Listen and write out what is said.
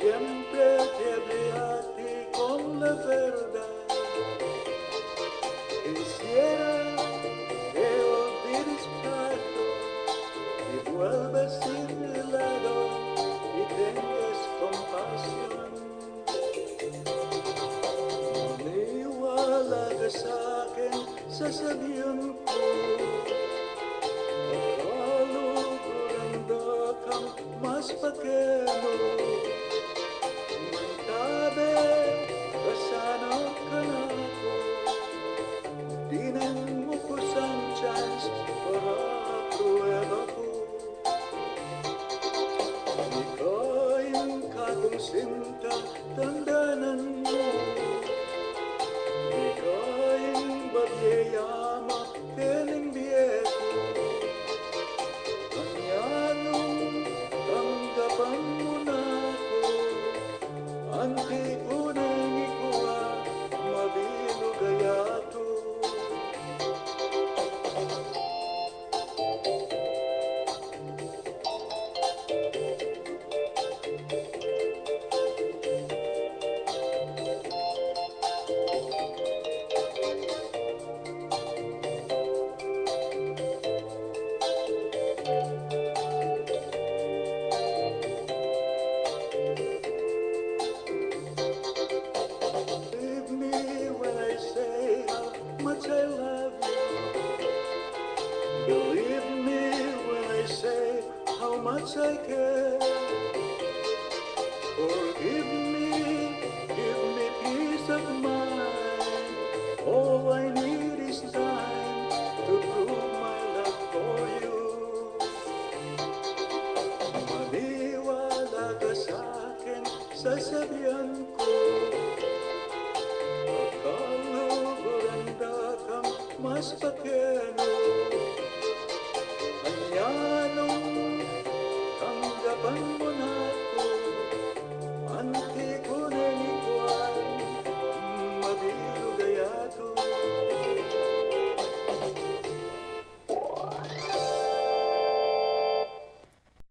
siempre te hablé a ti con la verdad. Quisiera que olvides pronto y vuelvas a mi lado y tengas compasión. Maniwala ka sa akin, sasabihan ko, makaluguran kang mas pagkano. Mantabi, kasana ka na ako, di nang mukusang chance para prueba ko. Ikain ka kong sinta, tandanan mo. Ikain bagyayama, keling biyeko. Anyalong tanggapan mo na ako. Anti unang ikuha, mabilugayato. Believe me when I say how much I love you. Believe me when I say how much I care. Forgive me, give me peace of mind. All I need is time to prove my love for you. Maniwala ka sa akin, sasabihan ko. Makaluguran kang mas pagkano.